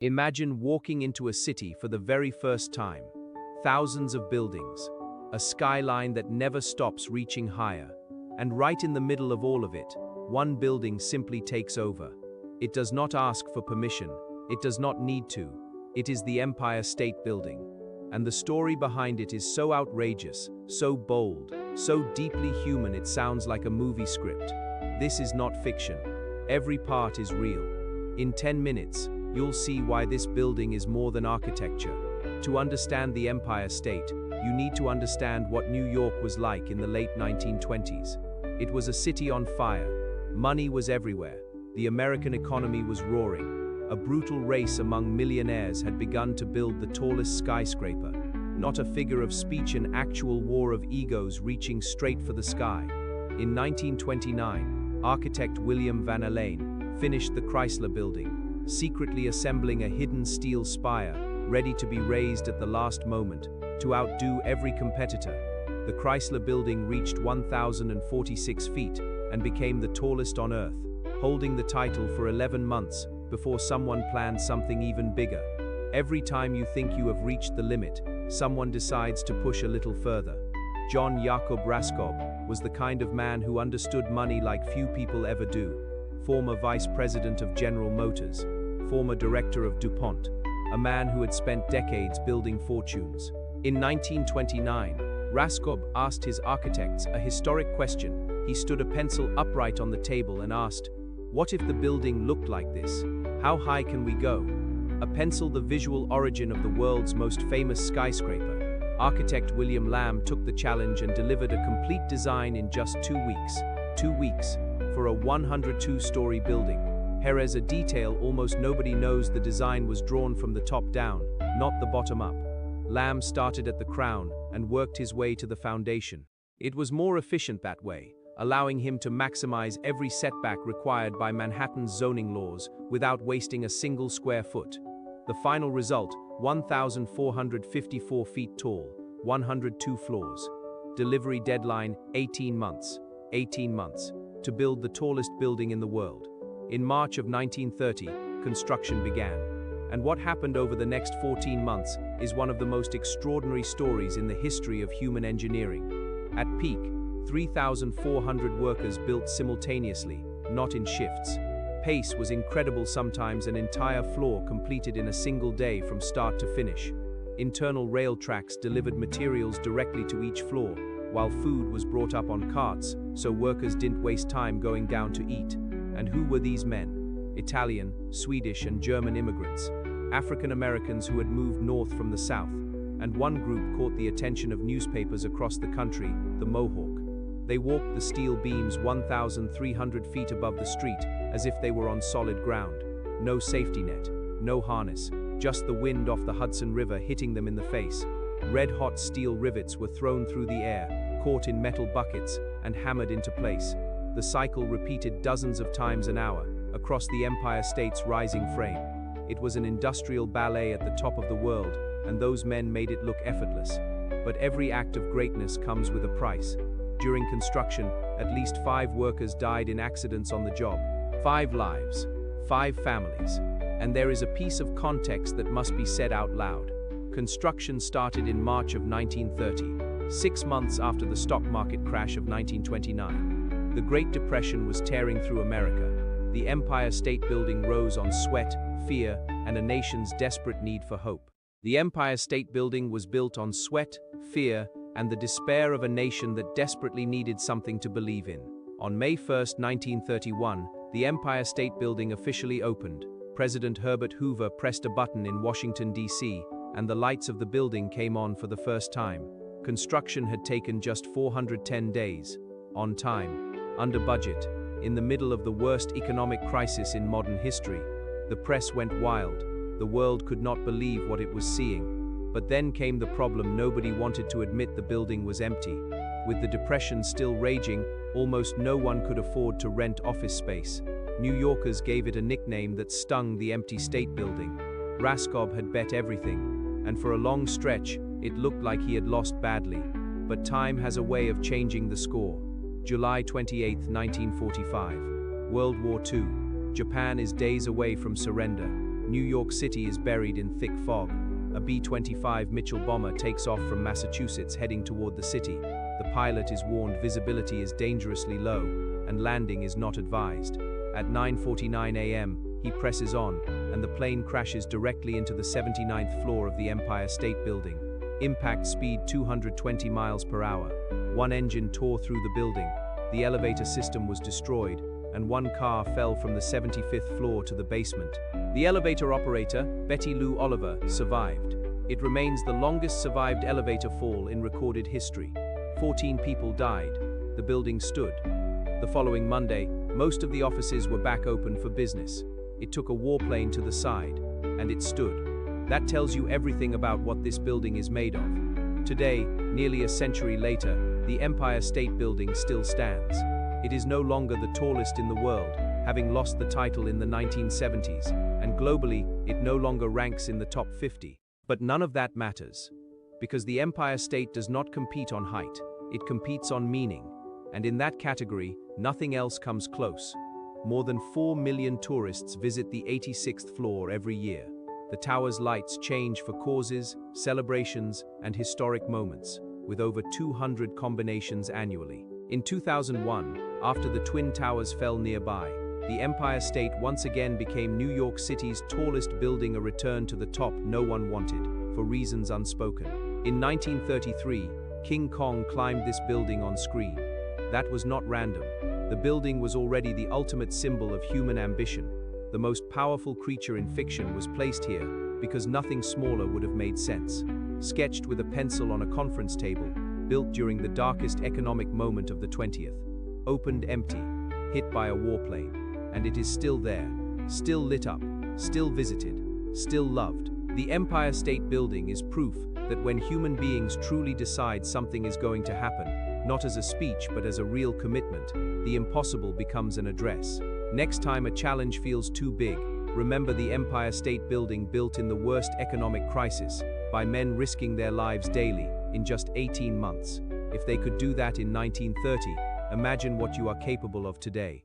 Imagine walking into a city for the very first time. Thousands of buildings, a skyline that never stops reaching higher. And right in the middle of all of it, one building simply takes over. It does not ask for permission, it does not need to. It is the Empire State Building. And the story behind it is so outrageous, so bold, so deeply human it sounds like a movie script. This is not fiction. Every part is real. In 10 minutes, you'll see why this building is more than architecture. To understand the Empire State, you need to understand what New York was like in the late 1920s. It was a city on fire. Money was everywhere. The American economy was roaring. A brutal race among millionaires had begun to build the tallest skyscraper. Not a figure of speech, an actual war of egos reaching straight for the sky. In 1929, architect William Van Allen finished the Chrysler Building, secretly assembling a hidden steel spire, ready to be raised at the last moment, to outdo every competitor. The Chrysler Building reached 1,046 feet and became the tallest on Earth, holding the title for 11 months before someone planned something even bigger. Every time you think you have reached the limit, someone decides to push a little further. John Jacob Raskob was the kind of man who understood money like few people ever do. Former vice president of General Motors, former director of DuPont, a man who had spent decades building fortunes. In 1929, Raskob asked his architects a historic question. He stood a pencil upright on the table and asked, "What if the building looked like this? How high can we go?" A pencil, the visual origin of the world's most famous skyscraper. Architect William Lamb took the challenge and delivered a complete design in just 2 weeks. 2 weeks for a 102-story building. Here is a detail almost nobody knows: the design was drawn from the top down, not the bottom up. Lamb started at the crown and worked his way to the foundation. It was more efficient that way, allowing him to maximize every setback required by Manhattan's zoning laws without wasting a single square foot. The final result, 1,454 feet tall, 102 floors. Delivery deadline, 18 months. 18 months to build the tallest building in the world. In March of 1930, construction began. And what happened over the next 14 months is one of the most extraordinary stories in the history of human engineering. At peak, 3,400 workers built simultaneously, not in shifts. Pace was incredible, sometimes an entire floor completed in a single day from start to finish. Internal rail tracks delivered materials directly to each floor, while food was brought up on carts, so workers didn't waste time going down to eat. And who were these men? Italian, Swedish, and German immigrants. African Americans who had moved north from the south. And one group caught the attention of newspapers across the country, the Mohawk. They walked the steel beams 1,300 feet above the street, as if they were on solid ground. No safety net, no harness, just the wind off the Hudson River hitting them in the face. Red-hot steel rivets were thrown through the air, caught in metal buckets, and hammered into place. The cycle repeated dozens of times an hour, across the Empire State's rising frame. It was an industrial ballet at the top of the world, and those men made it look effortless. But every act of greatness comes with a price. During construction, at least 5 workers died in accidents on the job. 5 lives, 5 families. And there is a piece of context that must be said out loud. Construction started in March of 1930, 6 months after the stock market crash of 1929. The Great Depression was tearing through America. The Empire State Building rose on sweat, fear, and a nation's desperate need for hope. The Empire State Building was built on sweat, fear, and the despair of a nation that desperately needed something to believe in. On May 1, 1931, the Empire State Building officially opened. President Herbert Hoover pressed a button in Washington, D.C., and the lights of the building came on for the first time. Construction had taken just 410 days. On time, under budget, in the middle of the worst economic crisis in modern history. The press went wild. The world could not believe what it was seeing. But then came the problem: nobody wanted to admit the building was empty. With the Depression still raging, almost no one could afford to rent office space. New Yorkers gave it a nickname that stung: the empty State Building. Raskob had bet everything, and for a long stretch, it looked like he had lost badly. But time has a way of changing the score. July 28, 1945. World War II. Japan is days away from surrender. New York City is buried in thick fog. A B-25 Mitchell bomber takes off from Massachusetts heading toward the city. The pilot is warned visibility is dangerously low, and landing is not advised. At 9:49 a.m., he presses on, and the plane crashes directly into the 79th floor of the Empire State Building. Impact speed 220 miles per hour. One engine tore through the building, the elevator system was destroyed, and one car fell from the 75th floor to the basement. The elevator operator, Betty Lou Oliver, survived. It remains the longest survived elevator fall in recorded history. 14 people died. The building stood. The following Monday, most of the offices were back open for business. It took a warplane to the side, and it stood. That tells you everything about what this building is made of. Today, nearly a century later, the Empire State Building still stands. It is no longer the tallest in the world, having lost the title in the 1970s, and globally, it no longer ranks in the top 50. But none of that matters, because the Empire State does not compete on height, it competes on meaning, and in that category, nothing else comes close. More than 4 million tourists visit the 86th floor every year. The tower's lights change for causes, celebrations, and historic moments, with over 200 combinations annually. In 2001, after the Twin Towers fell nearby, the Empire State once again became New York City's tallest building, a return to the top no one wanted, for reasons unspoken. In 1933, King Kong climbed this building on screen. That was not random. The building was already the ultimate symbol of human ambition. The most powerful creature in fiction was placed here because nothing smaller would have made sense. Sketched with a pencil on a conference table, built during the darkest economic moment of the 20th. Opened empty, hit by a warplane. And it is still there, still lit up, still visited, still loved. The Empire State Building is proof that when human beings truly decide something is going to happen, not as a speech but as a real commitment, the impossible becomes an address. Next time a challenge feels too big, remember the Empire State Building built in the worst economic crisis, by men risking their lives daily, in just 18 months. If they could do that in 1930, imagine what you are capable of today.